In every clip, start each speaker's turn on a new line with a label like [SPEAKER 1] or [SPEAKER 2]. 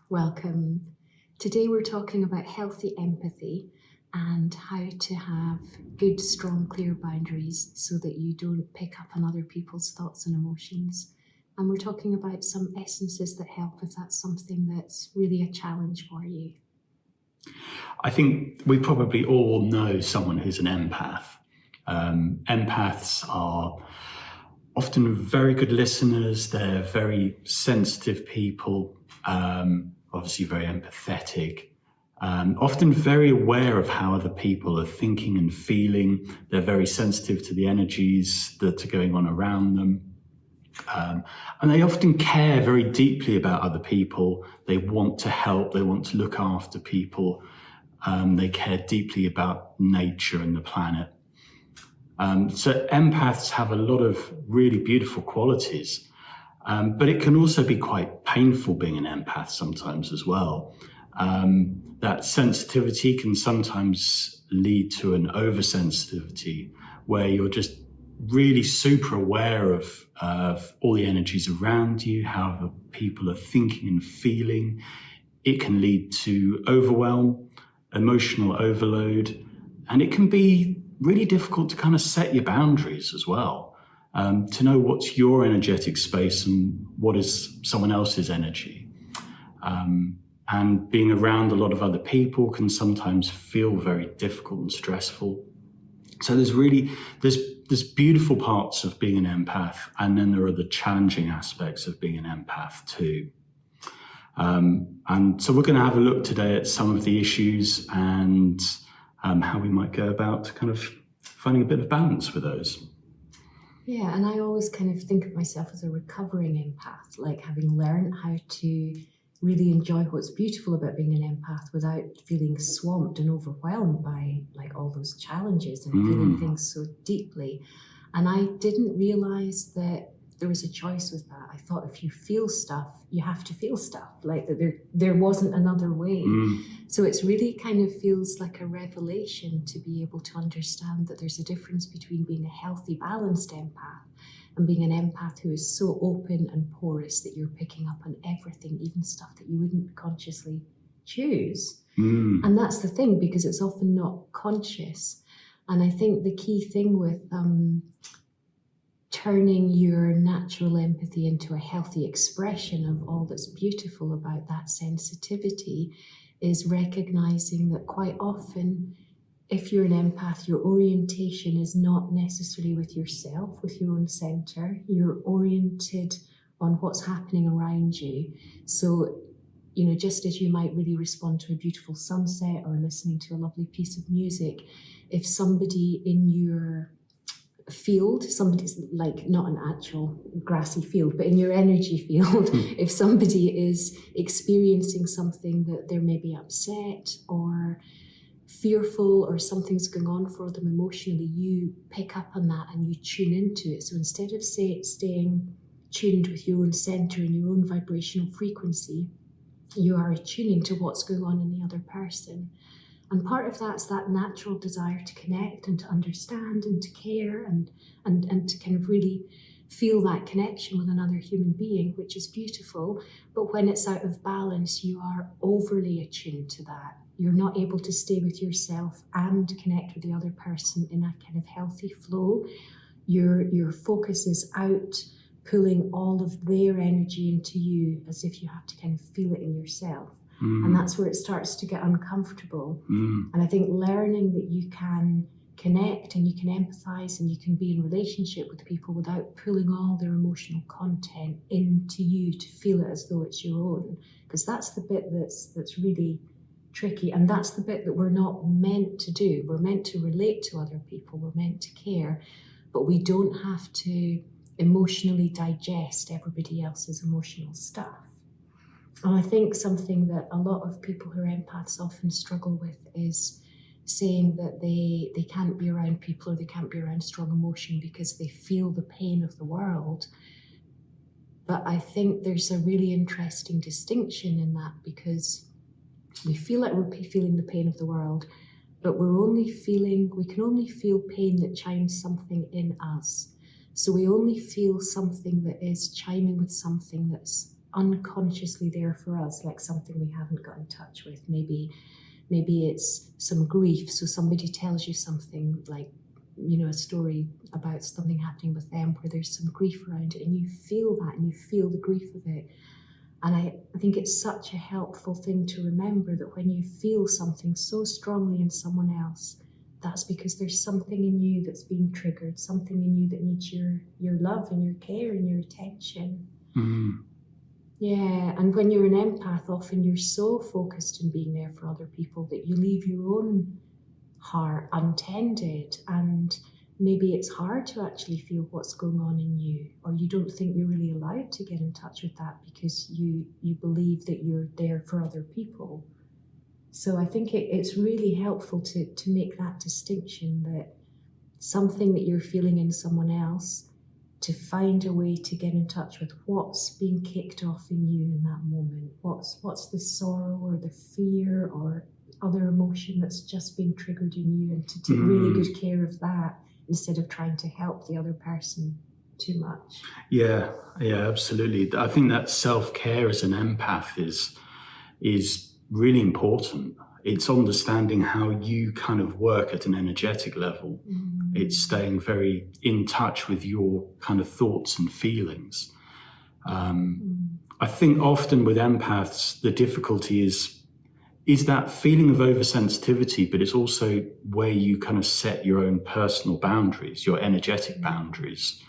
[SPEAKER 1] Welcome. Today we're talking about healthy empathy and how to have good, strong, clear boundaries so that you don't pick up on other people's thoughts and emotions. And we're talking about some essences that help if that's something that's really a challenge for you.
[SPEAKER 2] I think we probably all know someone who's an empath. Empaths are often very good listeners. They're very sensitive people, obviously very empathetic, often very aware of how other people are thinking and feeling. They're very sensitive to the energies that are going on around them. And they often care very deeply about other people. They want to help. They want to look after people. They care deeply about nature and the planet. So empaths have a lot of really beautiful qualities, but it can also be quite painful being an empath sometimes as well. That sensitivity can sometimes lead to an oversensitivity where you're just really super aware of all the energies around you, how the people are thinking and feeling. It can lead to overwhelm, emotional overload, and it can be really difficult to kind of set your boundaries as well, to know what's your energetic space and what is someone else's energy. And being around a lot of other people can sometimes feel very difficult and stressful. So there's beautiful parts of being an empath, and then there are the challenging aspects of being an empath too. And so we're going to have a look today at some of the issues and how we might go about kind of finding a bit of balance with those.
[SPEAKER 1] Yeah, and I always kind of think of myself as a recovering empath, like having learned how to really enjoy what's beautiful about being an empath without feeling swamped and overwhelmed by like all those challenges and feeling things so deeply. And I didn't realize that there was a choice with that. I thought if you feel stuff, you have to feel stuff, like that there wasn't another way. So it's really kind of feels like a revelation to be able to understand that there's a difference between being a healthy, balanced empath and being an empath who is so open and porous that you're picking up on everything, even stuff that you wouldn't consciously choose. And that's the thing, because it's often not conscious. And I think the key thing with turning your natural empathy into a healthy expression of all that's beautiful about that sensitivity is recognizing that quite often, if you're an empath, your orientation is not necessarily with yourself, with your own center. You're oriented on what's happening around you. So, just as you might really respond to a beautiful sunset or listening to a lovely piece of music, if somebody in your field, somebody's like not an actual grassy field, but in your energy field, if somebody is experiencing something that they're maybe upset or fearful or something's going on for them emotionally, you pick up on that and you tune into it. So instead of staying tuned with your own center and your own vibrational frequency, you are attuning to what's going on in the other person. And part of that's that natural desire to connect and to understand and to care and to kind of really feel that connection with another human being, which is beautiful. But when it's out of balance, you are overly attuned to that. You're not able to stay with yourself and connect with the other person in a kind of healthy flow. Your focus is out, pulling all of their energy into you as if you have to kind of feel it in yourself. And that's where it starts to get uncomfortable. And I think learning that you can connect and you can empathize and you can be in relationship with people without pulling all their emotional content into you to feel it as though it's your own, because that's the bit that's really tricky, and that's the bit that we're not meant to do. We're meant to relate to other people, we're meant to care, but we don't have to emotionally digest everybody else's emotional stuff. And I think something that a lot of people who are empaths often struggle with is saying that they can't be around people or they can't be around strong emotion because they feel the pain of the world. But I think there's a really interesting distinction in that, because we feel like we're feeling the pain of the world, but we can only feel pain that chimes something in us. So we only feel something that is chiming with something that's unconsciously there for us, like something we haven't got in touch with. Maybe it's some grief. So somebody tells you something, like, you know, a story about something happening with them where there's some grief around it, and you feel that, and you feel the grief of it. And I think it's such a helpful thing to remember that when you feel something so strongly in someone else, that's because there's something in you that's being triggered, something in you that needs your love and your care and your attention.
[SPEAKER 2] Mm.
[SPEAKER 1] Yeah, and when you're an empath, often you're so focused on being there for other people that you leave your own heart untended, and maybe it's hard to actually feel what's going on in you, or you don't think you're really allowed to get in touch with that because you believe that you're there for other people. So I think it's really helpful to make that distinction, that something that you're feeling in someone else, to find a way to get in touch with what's being kicked off in you in that moment. What's the sorrow or the fear or other emotion that's just being triggered in you, and to take really good care of that instead of trying to help the other person too much.
[SPEAKER 2] Yeah, absolutely. I think that self-care as an empath is really important. It's understanding how you kind of work at an energetic level. It's staying very in touch with your kind of thoughts and feelings. I think often with empaths, the difficulty is that feeling of oversensitivity, but it's also where you kind of set your own personal boundaries, your energetic boundaries.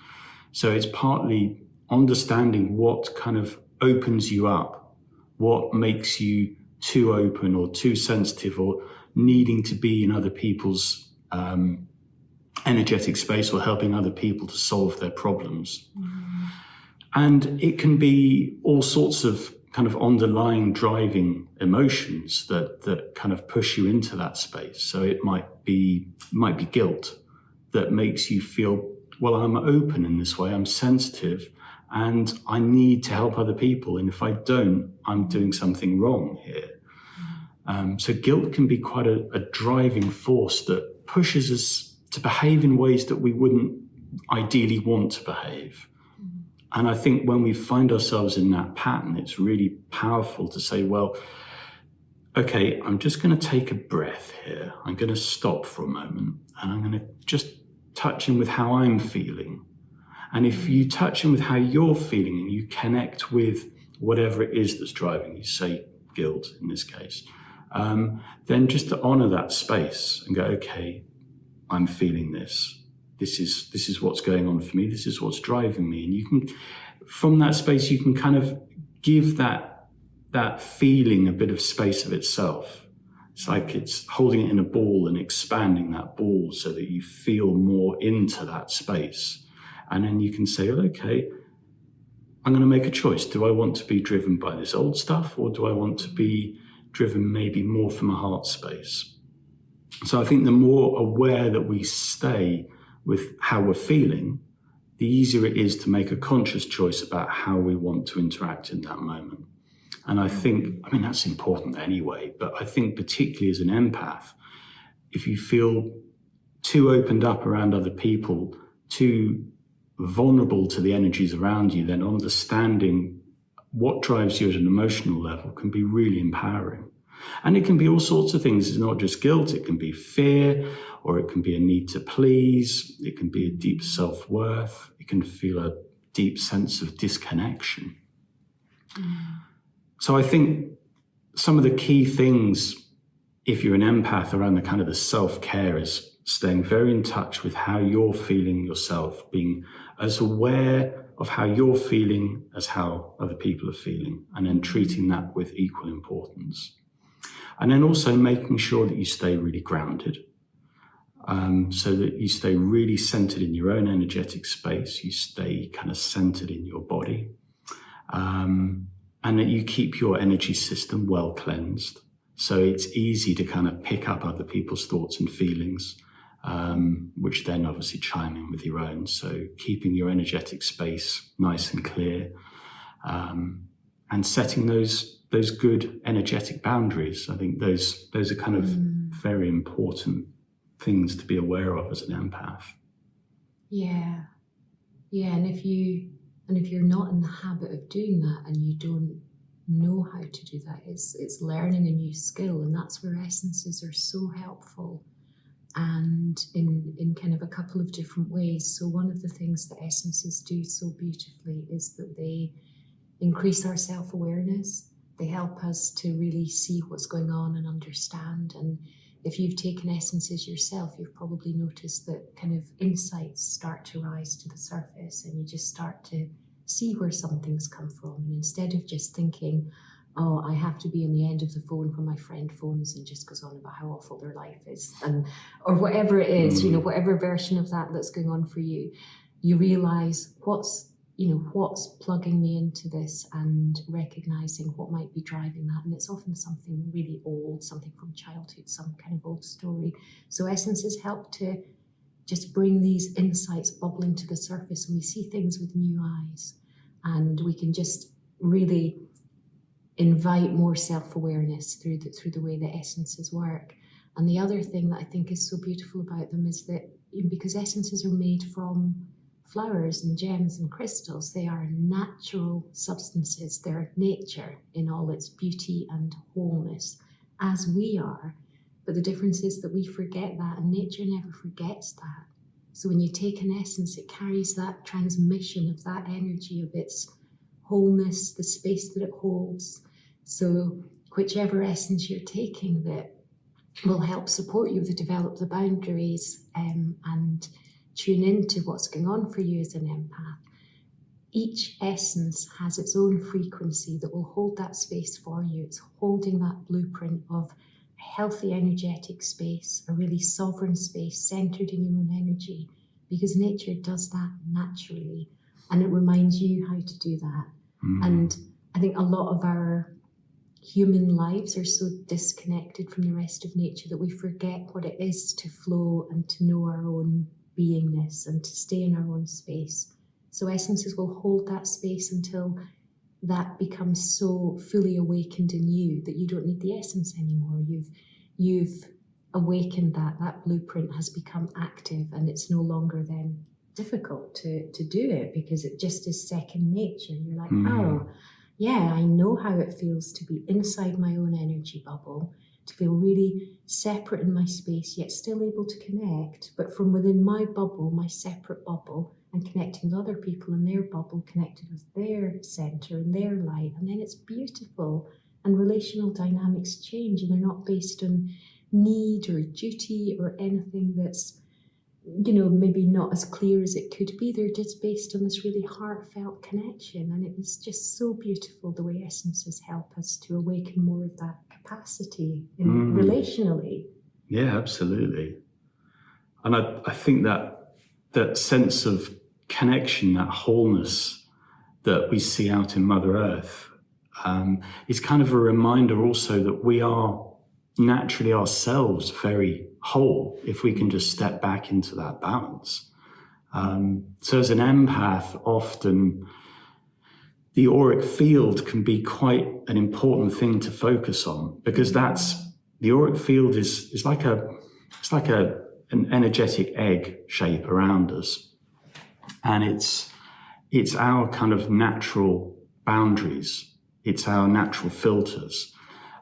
[SPEAKER 2] So it's partly understanding what kind of opens you up, what makes you too open or too sensitive, or needing to be in other people's energetic space or helping other people to solve their problems. And it can be all sorts of kind of underlying driving emotions that kind of push you into that space. So it might be guilt that makes you feel, well, I'm open in this way, I'm sensitive, and I need to help other people. And if I don't, I'm doing something wrong here. So guilt can be quite a driving force that pushes us to behave in ways that we wouldn't ideally want to behave. And I think when we find ourselves in that pattern, it's really powerful to say, well, okay, I'm just going to take a breath here. I'm going to stop for a moment, and I'm going to just touch in with how I'm feeling. And if you touch in with how you're feeling and you connect with whatever it is that's driving you, say guilt in this case, then just to honor that space and go, okay, I'm feeling this. This is what's going on for me. This is what's driving me. And you can, from that space, you can kind of give that feeling a bit of space of itself. It's like it's holding it in a ball and expanding that ball so that you feel more into that space. And then you can say, well, okay, I'm going to make a choice. Do I want to be driven by this old stuff, or do I want to be driven maybe more from a heart space? So I think the more aware that we stay with how we're feeling, the easier it is to make a conscious choice about how we want to interact in that moment. And I think, I mean, that's important anyway, but I think particularly as an empath, if you feel too opened up around other people, too vulnerable to the energies around you, then understanding what drives you at an emotional level can be really empowering. And it can be all sorts of things. It's not just guilt. It can be fear, or it can be a need to please. It can be a deep self-worth. It can feel a deep sense of disconnection. So I think some of the key things, if you're an empath, around the kind of the self-care is staying very in touch with how you're feeling yourself, being as aware of how you're feeling as how other people are feeling, and then treating that with equal importance. And then also making sure that you stay really grounded, so that you stay really centered in your own energetic space, you stay kind of centered in your body, and that you keep your energy system well cleansed. So it's easy to kind of pick up other people's thoughts and feelings, which then obviously chime in with your own. So keeping your energetic space nice and clear, and setting those good energetic boundaries. I think those are kind of very important things to be aware of as an empath.
[SPEAKER 1] Yeah. And if you And if you're not in the habit of doing that and you don't know how to do that, it's learning a new skill, and that's where essences are so helpful, and in kind of a couple of different ways. So one of the things that essences do so beautifully is that they increase our self-awareness. They help us to really see what's going on and understand. And if you've taken essences yourself, you've probably noticed that kind of insights start to rise to the surface, and you just start to see where some things come from. And instead of just thinking, oh, I have to be on the end of the phone when my friend phones and just goes on about how awful their life is, or whatever it is, whatever version of that that's going on for you, you realize what's plugging me into this, and recognizing what might be driving that. And it's often something really old, something from childhood, some kind of old story. So essences help to just bring these insights bubbling to the surface, and we see things with new eyes, and we can just really invite more self-awareness through the way that essences work. And the other thing that I think is so beautiful about them is that because essences are made from flowers and gems and crystals, they are natural substances. They're nature in all its beauty and wholeness, as we are. But the difference is that we forget that, and nature never forgets that. So when you take an essence, it carries that transmission of that energy, of its wholeness, the space that it holds. So whichever essence you're taking that will help support you to develop the boundaries and tune into what's going on for you as an empath. Each essence has its own frequency that will hold that space for you. It's holding that blueprint of a healthy energetic space, a really sovereign space centered in your own energy, because nature does that naturally, and it reminds you how to do that. And I think a lot of our human lives are so disconnected from the rest of nature that we forget what it is to flow and to know our own beingness and to stay in our own space. So essences will hold that space until that becomes so fully awakened in you that you don't need the essence anymore. You've awakened that blueprint has become active, and it's no longer then difficult to do it, because it just is second nature. You're like, oh yeah, I know how it feels to be inside my own energy bubble, to feel really separate in my space, yet still able to connect, but from within my bubble, my separate bubble, and connecting with other people in their bubble, connected with their center and their light. And then it's beautiful, and relational dynamics change, and they're not based on need or duty or anything that's, maybe not as clear as it could be. They're just based on this really heartfelt connection, and it is just so beautiful the way essences help us to awaken more of that capacity relationally.
[SPEAKER 2] Yeah, absolutely. And I think that sense of connection, that wholeness that we see out in Mother Earth, is kind of a reminder also that we are naturally ourselves very whole if we can just step back into that balance. So as an empath, often the auric field can be quite an important thing to focus on, because the auric field is like an energetic egg shape around us, and it's our kind of natural boundaries, it's our natural filters.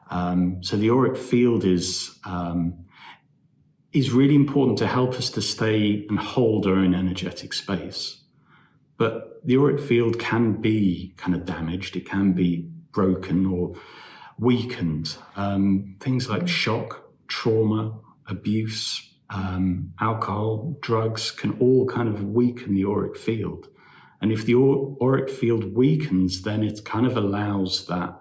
[SPEAKER 2] So the auric field is really important to help us to stay and hold our own energetic space. But the auric field can be kind of damaged, it can be broken or weakened. Things like shock, trauma, abuse, alcohol, drugs can all kind of weaken the auric field. And if the auric field weakens, then it kind of allows that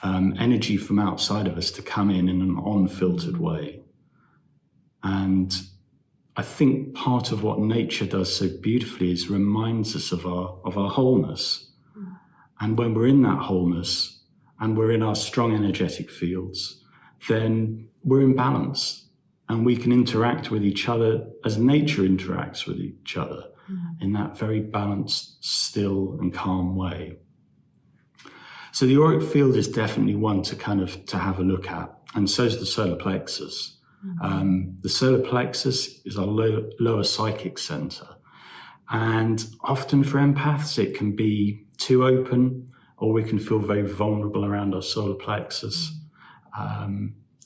[SPEAKER 2] energy from outside of us to come in an unfiltered way. And I think part of what nature does so beautifully is reminds us of our wholeness. And when we're in that wholeness and we're in our strong energetic fields, then we're in balance, and we can interact with each other as nature interacts with each other in that very balanced, still and calm way. So the auric field is definitely one to have a look at, and so is the solar plexus. The solar plexus is our lower psychic center, And often for empaths, it can be too open, or we can feel very vulnerable around our solar plexus.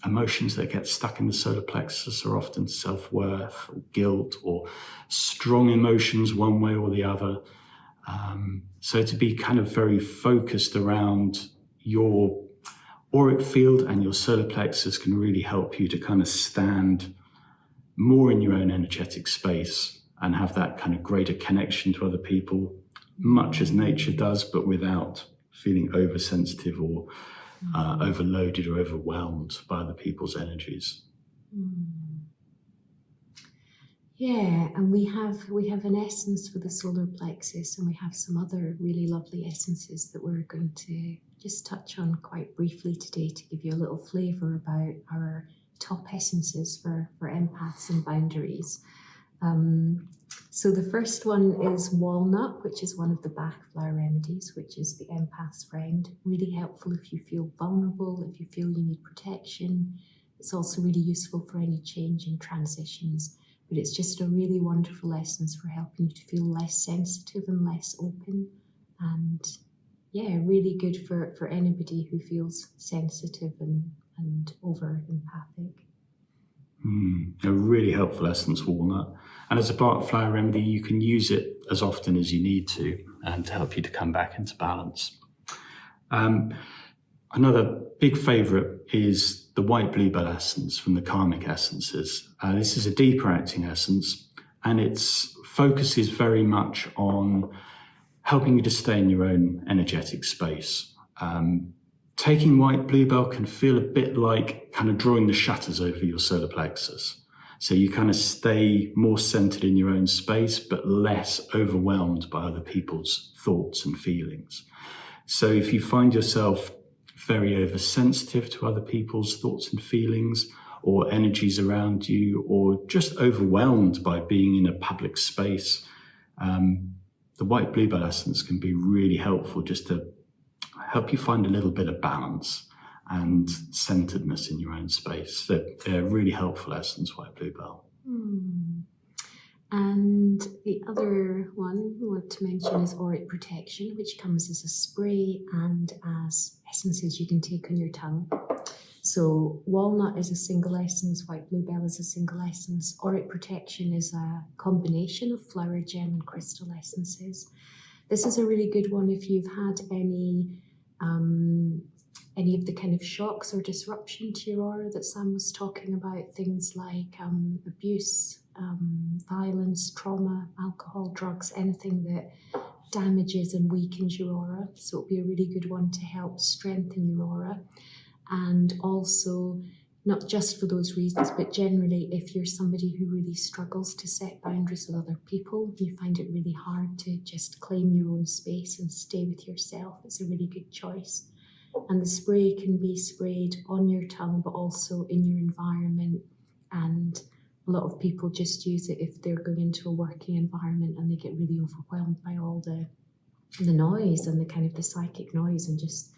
[SPEAKER 2] Emotions that get stuck in the solar plexus are often self-worth or guilt or strong emotions one way or the other. So to be kind of very focused around your auric field and your solar plexus can really help you to kind of stand more in your own energetic space and have that kind of greater connection to other people, much as nature does, but without feeling oversensitive or overloaded or overwhelmed by other people's energies.
[SPEAKER 1] Yeah, and we have an essence for the solar plexus, and we have some other really lovely essences that we're going to just touch on quite briefly today to give you a little flavour about our top essences for empaths and boundaries. So the first one is Walnut, which is one of the Bach Flower Remedies, which is the empath's friend. Really helpful if you feel vulnerable, if you feel you need protection. It's also really useful for any change and transitions, but it's just a really wonderful essence for helping you to feel less sensitive and less open. And yeah, really good for anybody who feels sensitive and over empathic.
[SPEAKER 2] A really helpful essence, walnut. And as a Bach flower remedy, you can use it as often as you need to help you to come back into balance. Another big favourite is the white bluebell essence from the Karmic Essences. This is a deeper acting essence, and its focus is very much on helping you to stay in your own energetic space. Taking white bluebell can feel a bit like kind of drawing the shutters over your solar plexus. So you kind of stay more centered in your own space, but less overwhelmed by other people's thoughts and feelings. So if you find yourself very oversensitive to other people's thoughts and feelings or energies around you, or just overwhelmed by being in a public space, the white bluebell essence can be really helpful just to help you find a little bit of balance and centeredness in your own space. So they're a really helpful essence, white bluebell.
[SPEAKER 1] And the other one we want to mention is Auric Protection, which comes as a spray and as essences you can take on your tongue. So walnut is a single essence, white bluebell is a single essence. Auric Protection is a combination of flower, gem and crystal essences. This is a really good one if you've had any of the kind of shocks or disruption to your aura that Sam was talking about, things like abuse, violence, trauma, alcohol, drugs, anything that damages and weakens your aura. So it'll be a really good one to help strengthen your aura. And also, not just for those reasons, but generally, if you're somebody who really struggles to set boundaries with other people, you find it really hard to just claim your own space and stay with yourself, it's a really good choice. And the spray can be sprayed on your tongue, but also in your environment. And a lot of people just use it if they're going into a working environment and they get really overwhelmed by all the noise and the kind of the psychic noise and just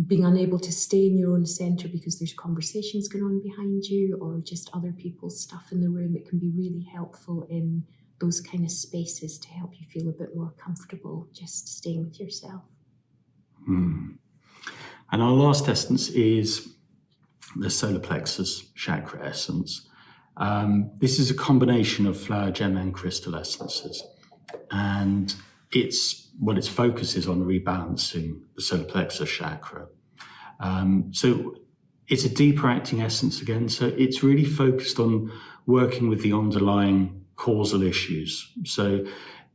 [SPEAKER 1] being unable to stay in your own center because there's conversations going on behind you or just other people's stuff in the room. It can be really helpful in those kind of spaces to help you feel a bit more comfortable just staying with yourself.
[SPEAKER 2] And our last essence is the solar plexus chakra essence. This is a combination of flower, gem and crystal essences. And its focus is on rebalancing the solar plexus chakra. So it's a deeper acting essence again. So it's really focused on working with the underlying causal issues. So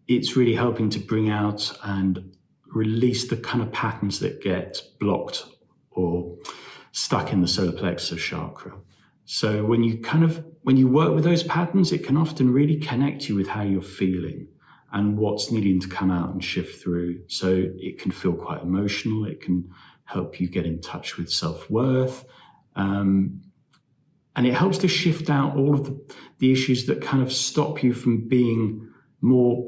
[SPEAKER 2] it's really helping to bring out and release the kind of patterns that get blocked or stuck in the solar plexus chakra. So when you work with those patterns, it can often really connect you with how you're feeling and what's needing to come out and shift through. So it can feel quite emotional. It can help you get in touch with self-worth. And it helps to shift out all of the issues that kind of stop you from being more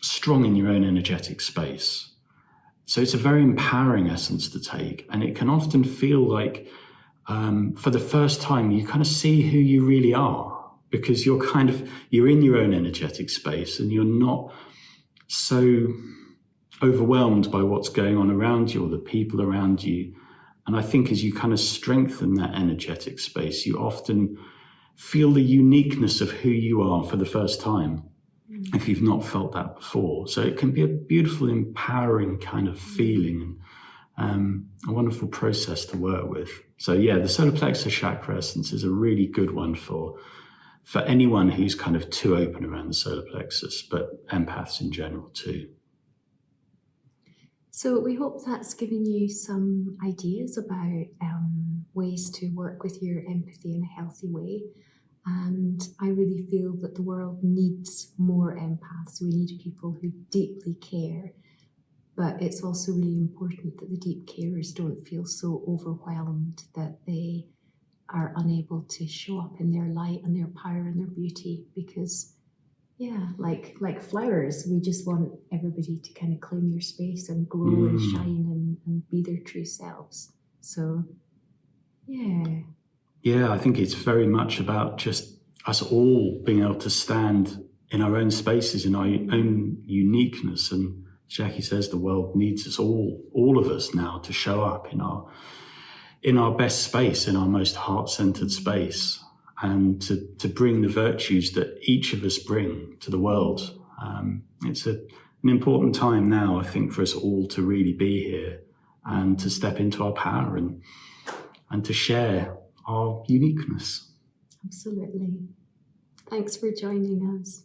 [SPEAKER 2] strong in your own energetic space. So it's a very empowering essence to take. And it can often feel like, for the first time, you kind of see who you really are, because you're in your own energetic space and you're not so overwhelmed by what's going on around you or the people around you. And I think as you kind of strengthen that energetic space, you often feel the uniqueness of who you are for the first time, if you've not felt that before. So it can be a beautiful, empowering kind of feeling, and a wonderful process to work with. So yeah, the solar plexus chakra essence is a really good one for anyone who's kind of too open around the solar plexus, but empaths in general too.
[SPEAKER 1] So we hope that's given you some ideas about ways to work with your empathy in a healthy way. And I really feel that the world needs more empaths. We need people who deeply care. But it's also really important that the deep carers don't feel so overwhelmed that they are unable to show up in their light and their power and their beauty, because yeah, like flowers, we just want everybody to kind of claim their space and grow and shine and be their true selves. So, yeah.
[SPEAKER 2] Yeah, I think it's very much about just us all being able to stand in our own spaces, in our own uniqueness. And Jackie says the world needs us all of us now, to show up in our best space, in our most heart-centered space, and to bring the virtues that each of us bring to the world. It's an important time now, I think, for us all to really be here and to step into our power and to share our uniqueness.
[SPEAKER 1] Absolutely. Thanks for joining us.